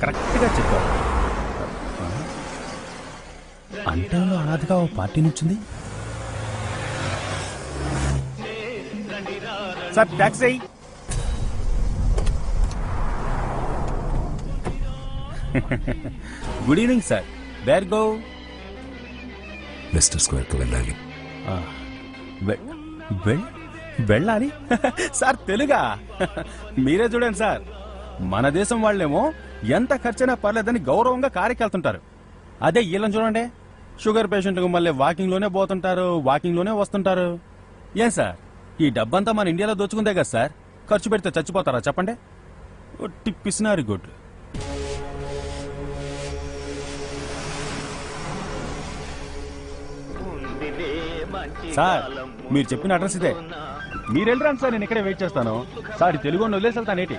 కరెక్ట్గా చెప్పారు. అంటంలో అనాథగా ఓ పార్టీ నుంచింది. Sir taxi. Good evening sir. Where go? Leicester స్క్వేర్కి వెళ్ళాలి. వెళ్ళాలి సార్? తెలుగా? మీరే చూడండి సార్, మన దేశం వాళ్ళేమో ఎంత ఖర్చైనా పర్లేదని గౌరవంగా కారుకి వెళ్తుంటారు. అదే వీళ్ళని చూడండి, షుగర్ పేషెంట్కు మళ్ళీ వాకింగ్లోనే పోతుంటారు, వాకింగ్లోనే వస్తుంటారు. ఏం సార్, ఈ డబ్బంతా మన ఇండియాలో దోచుకుందే కదా సార్. ఖర్చు పెడితే చచ్చిపోతారా చెప్పండి? పిసినారి గుడ్. సార్ మీరు చెప్పిన అడ్రస్ ఇదే. మీరు వెళ్ళరండి సార్, నేను ఇక్కడే వెయిట్ చేస్తాను. సార్ ఈ తెలుగు వదిలేసి వెళ్తానేటి?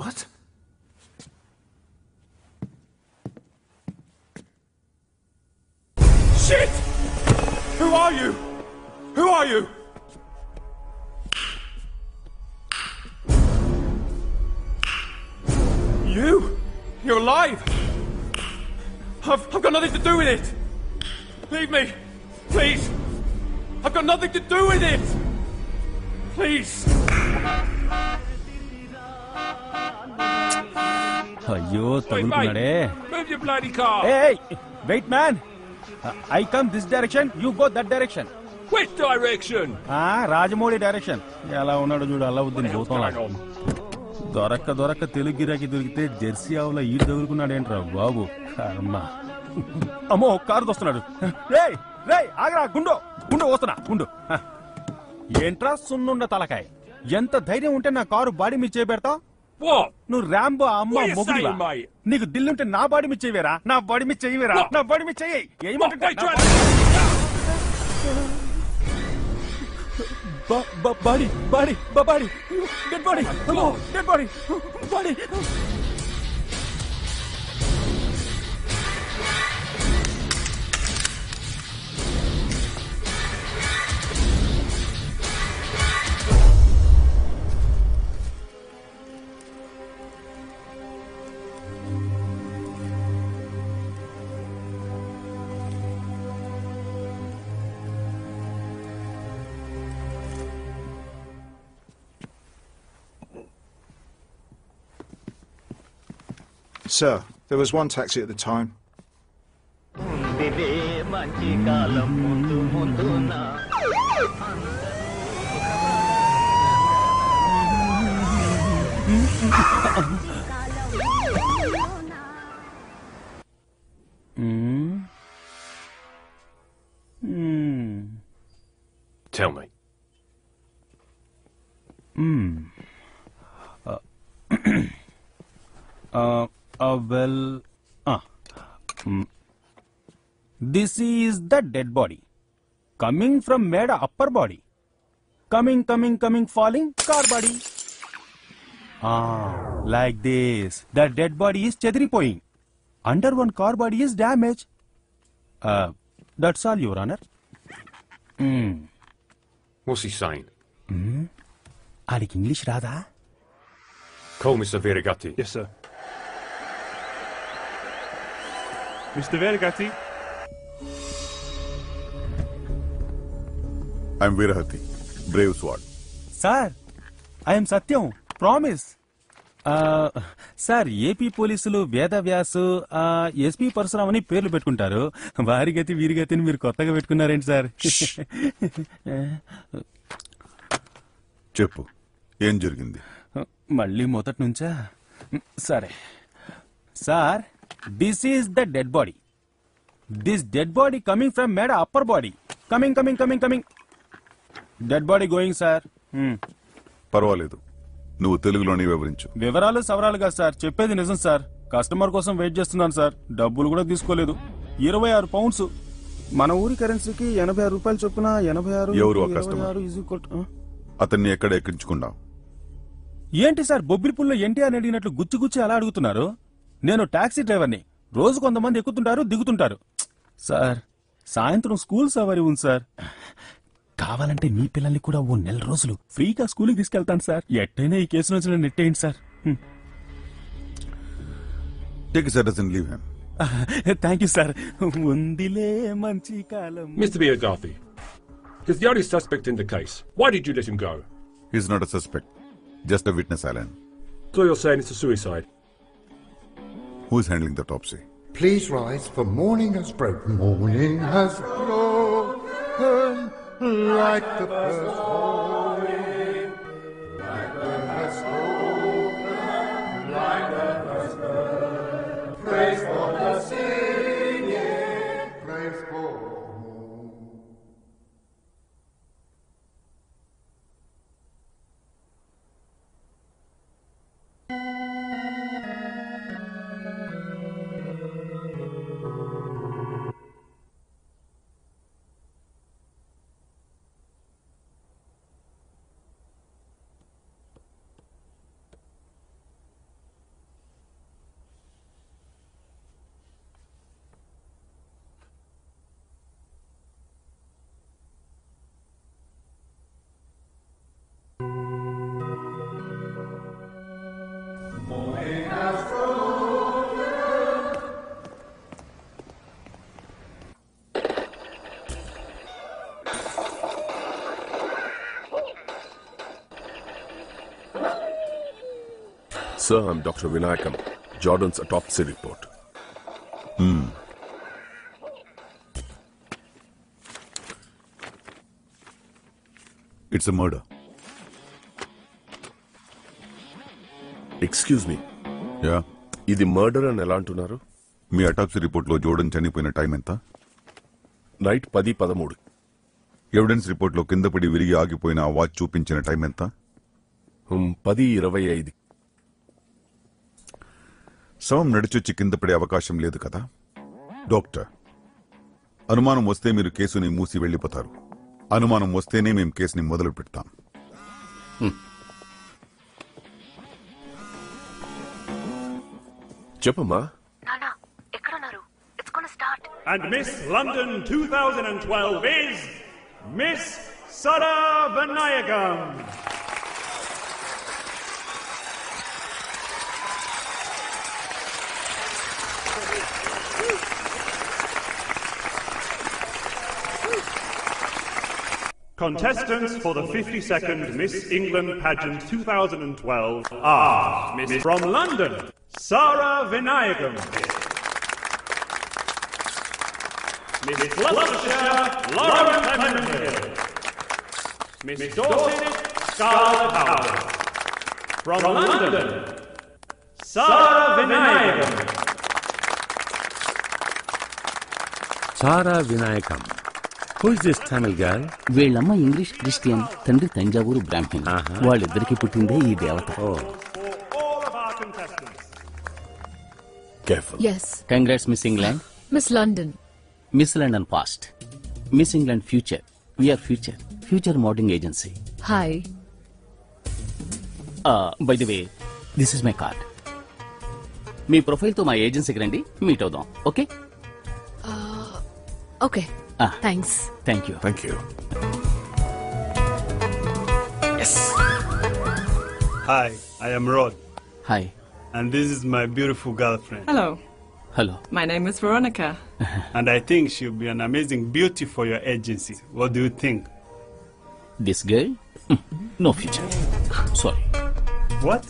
What? Shit! Who are you? Who are you? You're alive! I've got nothing to do with it! Leave me! Please! I've got nothing to do with it! Please! అయ్యో తగులుకున్నాడే. Move your bloody car! Hey, wait man! I come this direction, you go that direction. Which direction? Rajamouli direction. ఎలా ఉన్నాడు చూడు, అల్లావుద్దీన్ భూతంలా. దొరక్క తెలుగు గిరాకి దొరికితే Jersey ఆవులో ఈ తగులుకున్నాడేంట్రా బాబు. అమ్మో car దొస్తున్నాడు. ఆగరా, గుండు వస్తున్నా గుండు. ఏంట్రా సున్నుండ తలకాయ, ఎంత ధైర్యం ఉంటే నా కారు బాడీ మీద చేపెడతావు? నువ్వు ర్యాంబో అమ్మ మొగుడివా? నీకు దిల్లుంటే నా బాడీ మీద చేయవేరా? నా బాడీ మీద చేయవేరా? నా బాడీ మీద చెయ్యి. Body body body dead body dead body body. Sir, there was one taxi at the time. Tell me. This is the dead body coming from made upper body, coming falling car body. Like this the dead body is chedripoying, under one car body is damaged. That's all, your honor. What's he saying? Adik English rada? Call Mr. Verigatti. Yes, sir. Mr. Verigatti? I'm Virahati, Brave Sword. Sir, I am Satyam. Promise. Sir AP పోలీసులు Vedavyas SP Parashuram అని పేర్లు పెట్టుకుంటారు. వారి గతి వీరి గతిని మీరు కొత్తగా పెట్టుకున్నారేంటి సార్? చెప్పు, ఏం జరిగింది? మళ్ళీ మొదటి నుంచా? సరే sir, this is the dead body. This dead body coming from మేడ upper body. Coming coming coming coming dead body going sir. పర్వాలేదు, నువ్వు తెలుగులోనే వివరించు. వివరాలు సవరాలు కాదు సార్, చెప్పేది నిజం సార్. కస్టమర్ కోసం వెయిట్ చేస్తున్నాను సార్. డబ్బులు కూడా తీసుకోలేదు. 26 పౌండ్స్. మన ఊరి కరెన్సీకి 86 రూపాయలు చొప్పున 86. ఎవరు ఆ కస్టమర్? అతన్ని ఎక్కడ ఎక్కించుకున్నావు? ఏంటి సార్ బొబ్బిలిపుల్లో ఎన్టీఆర్ అడిగినట్లు గుచ్చి గుచ్చి అలా అడుగుతున్నారు? నేను టాక్సీ డ్రైవర్ని. రోజు కొంతమంది ఎక్కుతుంటారు దిగుతుంటారు సార్. సాయంత్రం స్కూల్ సవారీ ఉంది సార్. కావాలంటే మీ పిల్లల్ని కూడా ఓ 1 నెల రోజులు ఫ్రీగా స్కూల్కి తీసుకెళ్తాను సార్. ఎట్టయినా ఈ కేసు నుంచి నెట్టేయండి sir. Take a citizen, leave him. Thank you sir. ఉందిలే మంచి కాలం. Mr. Biagarthi, he's the only suspect in the case. Why did you let him go? He's not a suspect, just a witness, Alan. So you're saying it's a suicide? Who's handling the autopsy? Please rise, for morning has broken. Morning has broken like the first morning. Like the first broken, like the first bird. Praise for the singing, praise for more. Sir, I'm Dr. Vinayakam. Jordan's autopsy report. It's a murder. Excuse me. Yeah? ఇది murder అని ఎలా అంటున్నారు? మీ autopsy రిపోర్ట్లో Jordan చనిపోయిన time ఎంత? Night 10:13. Evidence రిపోర్ట్లో కింద పడి విరిగి ఆగిపోయిన ఆ వాచ్ చూపించిన టైం ఎంత? 10:25. శవం నడిచొచ్చి కింద పడే అవకాశం లేదు కదా? డాక్టర్, అనుమానం వస్తే మీరు కేసుని మూసి వెళ్లిపోతారు. అనుమానం వస్తేనే మేము కేసుని మొదలు పెడతాం. చెప్పమ్మా. And Miss London 2012 is Miss Sara Vinayakam. Contestants for the 52nd Miss England pageant 2012 are Miss from London, Sara Vinayakam. Miss Gloucestershire, Lauren Clemenhill. Miss Dorset, Scarlett Howard. From London, Sara Vinayakam. Sara Vinayakam. Who is this Tamil girl? వీళ్ళమ్మ English Christian, తండ్రి తంజావూరు బ్రాహ్మణ్. వాళ్ళిద్దరికి పుట్టిందే ఈ దేవత. Careful. Yes. Congrats, Miss England. Miss London. Miss London past. Miss England future. We are future. Future modeling agency. Hi. By the way, this is my card. Me profile తో మా ఏజెన్సీకి రండి, meet అవుదాం. Okay? Okay. Thanks. Thank you. Thank you. Yes. Hi, I am Rod. Hi. And this is my beautiful girlfriend. Hello. Hello. My name is Veronica. And I think she'll be an amazing beauty for your agency. What do you think? This girl? No future. Sorry. What?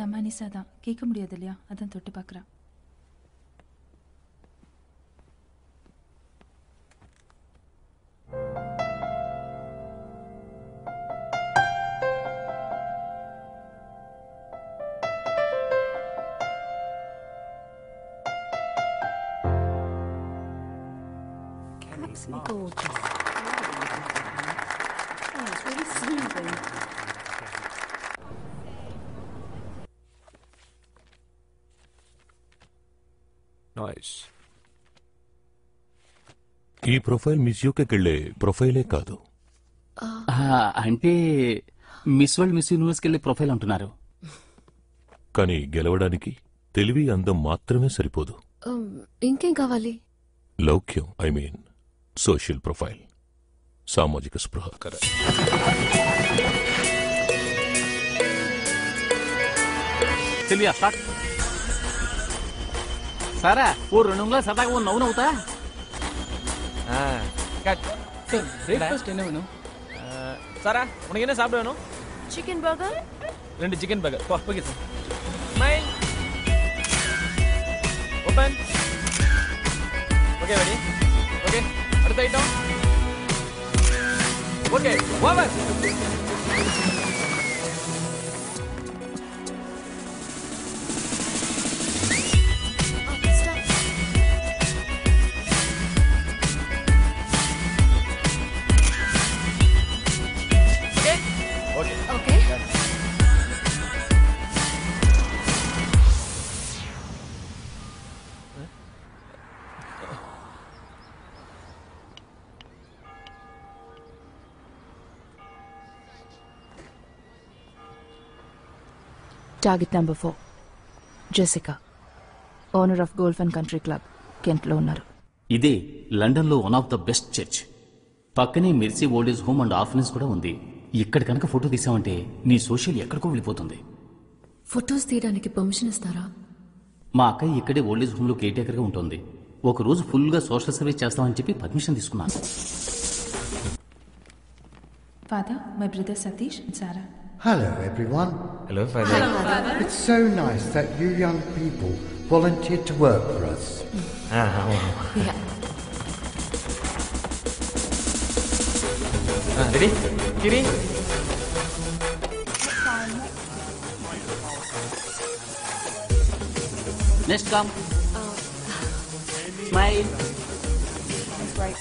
நம்ம அனிசா தான். கேட்க முடியாது இல்லையா, அதான் தொட்டு பார்க்குறா. Gorgeous. Oh, it's really soothing. Nice. ఈ profile miss యూకెళ్ళే ప్రొఫైలే కాదు. అంటే మిస్ వరల్డ్ మిస్ యూనివర్స్కి వెళ్ళే ప్రొఫైల్ అంటున్నారు. కానీ గెలవడానికి తెలివి అందం మాత్రమే సరిపోదు. ఇంకేం కావాలి? లౌక్యం, ఐ మీన్ సోషల్ ప్రొఫైల్, సామాజిక స్పృహ. Sylvia start. సారా ఓ 2 ఉంగళాలు సరదాగా ఓ నవ్వుతా. பிரேக்ஃபாஸ்ட் என்ன வேணும்? சாரா உனக்கு என்ன சாப்பிட வேணும்? Chicken burger. 2 chicken burger. Okay sir. Smile. Open. Okay ready. Okay அடுத்த item. Okay over. Target number 4. Jessica, owner of Golf and Country Club, Kent లో ఉన్నారు. ఇదే లండన్ లో one of the best church. పక్కనే mercy old age home and orphanage కూడా ఉంది. ఇక్కడ కనుక ఫోటో తీసామంటే నీ సోషల్ ఎక్కడికో వెళ్ళిపోతుంది. ఫొటోస్ తీయడానికి పర్మిషన్ ఇస్తారా? మా అక్కయ్య ఇక్కడే ఓల్డ్ ఏజ్ హోమ్ లో కేర్ టేకర్ గా ఉంటుంది. ఒక రోజు ఫుల్ గా సోషల్ సర్వీస్ చేస్తామని చెప్పి పర్మిషన్ తీసుకున్నాను. Father, my brother Satish and Sarah. Hello, everyone. Hello, Father. Hello, Father. It's so nice that you young people volunteered to work for us. Yeah. Ready? Kiri? Next come. Smile. That's right.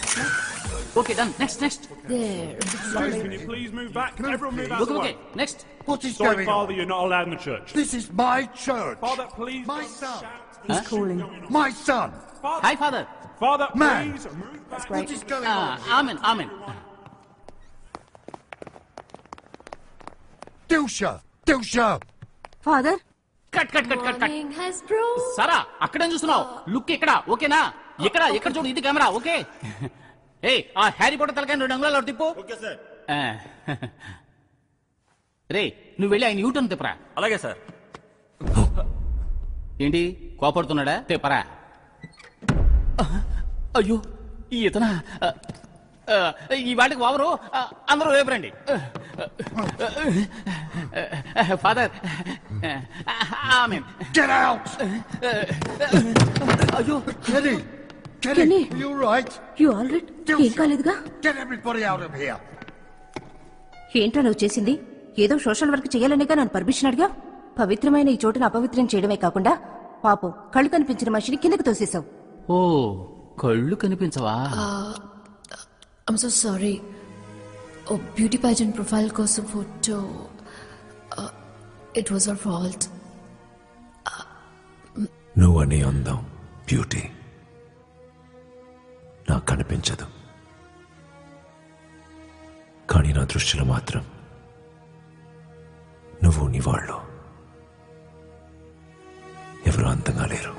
Okay, done. Next. There. Guys, can you please move back? Everyone move out. Okay. Next. What is Sorry, going Father, on? you're not allowed in the church. This is my church. Father, please. My son. He's calling. My son. Hi, Father. Father, Man. please move back. That's great. What is going on? Amen. Dilsha. Father. Cut. Morning has broken. సారా అక్కడేం చూస్తున్నావు? Look ఇక్కడ ఓకేనా? ఇక్కడ చూడు, ఇది camera okay. ఏ ఆ Harry Potter తలకాయ 2 అంగుళాలు తిప్పు. Okay sir. రే నువ్వు వెళ్ళి ఆయన యూటర్న్ తిప్పరా. అలాగే సార్. ఏంటి కోపడుతున్నాడా? తిప్పరా. అయ్యో ఇతనా ఈ వాటికి వావరు. అందరూ రేపు రండి. Father Get out! అయ్యో Kenny! Kenny. Are you all right? You all right? ఏం కాలేదుగా? Get everybody out of here. ఏంట్రా నువ్వు చేసింది? ఏదో సోషల్ వర్క్ చేయాలనేగా నన్ను పర్మిషన్ అడిగా. పవిత్రమైన ఈ చోటును అపవిత్రం చేయడమే కాకుండా పాపం కళ్ళు కనిపించిన మనిషిని కిందకి తోసేశావు. ఓ కళ్ళు కనిపించవా? I'm so sorry. Oh, beauty pageant profile కోసం photo. It was our fault. నువ్వని అందం, బ్యూటీ నాకు కనిపించదు. కానీ నా దృష్టిలో మాత్రం నువ్వు నీ వాళ్ళు ఎవరు అంతంగా లేరు.